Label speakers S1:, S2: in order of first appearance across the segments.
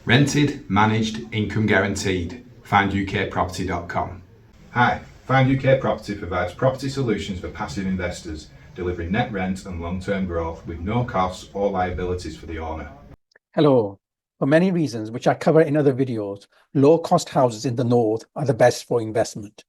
S1: Rented, managed, income guaranteed. FindUKProperty.com. Hi, Find UK Property provides property solutions for passive investors, delivering net rent and long-term growth with no costs or liabilities for the owner.
S2: Hello. For many reasons, which I cover in other videos, low-cost houses in the north are the best for investment.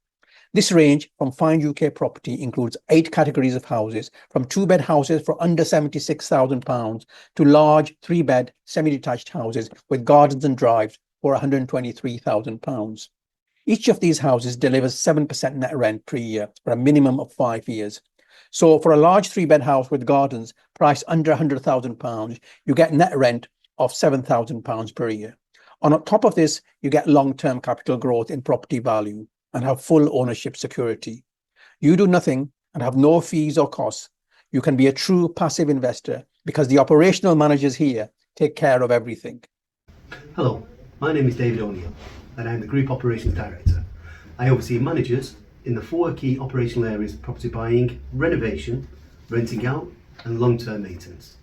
S2: This range from Find UK Property includes 8 categories of houses, from 2-bed houses for under £76,000 to large 3-bed semi-detached houses with gardens and drives for £123,000. Each of these houses delivers 7% net rent per year for a minimum of 5 years. So for a large 3-bed house with gardens priced under £100,000, you get net rent of £7,000 per year. On top of this, you get long-term capital growth in property value and have full ownership security. You do nothing and have no fees or costs. You can be a true passive investor because the operational managers here take care of everything.
S3: Hello, my name is David O'Neill and I'm the Group Operations Director. I oversee managers in the 4 key operational areas of property buying, renovation, renting out and long-term maintenance.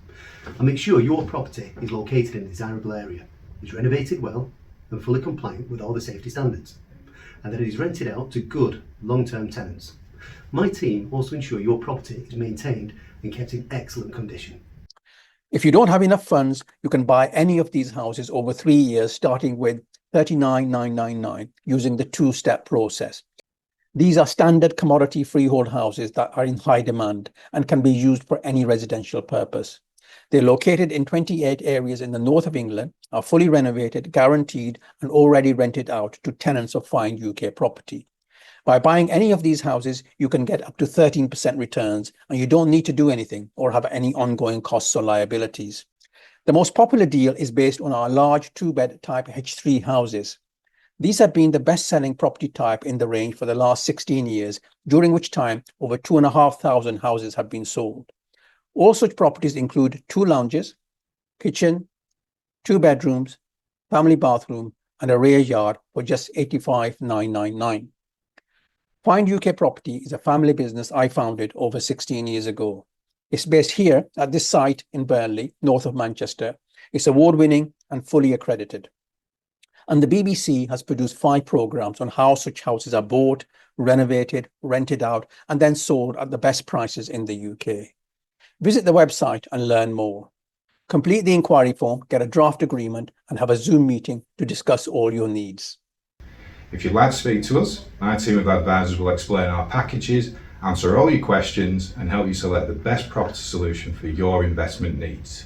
S3: I make sure your property is located in a desirable area, is renovated well and fully compliant with all the safety standards, and that it is rented out to good long-term tenants. My team also ensure your property is maintained and kept in excellent condition.
S2: If you don't have enough funds, you can buy any of these houses over 3 years, starting with $39,999 using the 2-step process. These are standard commodity freehold houses that are in high demand and can be used for any residential purpose. They're located in 28 areas in the north of England, are fully renovated, guaranteed, and already rented out to tenants of Find UK Property. By buying any of these houses, you can get up to 13% returns, and you don't need to do anything or have any ongoing costs or liabilities. The most popular deal is based on our large 2-bed type H3 houses. These have been the best-selling property type in the range for the last 16 years, during which time over 2,500 houses have been sold. All such properties include 2 lounges, kitchen, 2 bedrooms, family bathroom, and a rear yard for just $85,999. Find UK Property is a family business I founded over 16 years ago. It's based here at this site in Burnley, north of Manchester. It's award-winning and fully accredited. And the BBC has produced 5 programs on how such houses are bought, renovated, rented out, and then sold at the best prices in the UK. Visit the website and learn more. Complete the inquiry form, get a draft agreement, and have a Zoom meeting to discuss all your needs.
S1: If you'd like to speak to us, my team of advisors will explain our packages, answer all your questions, and help you select the best property solution for your investment needs.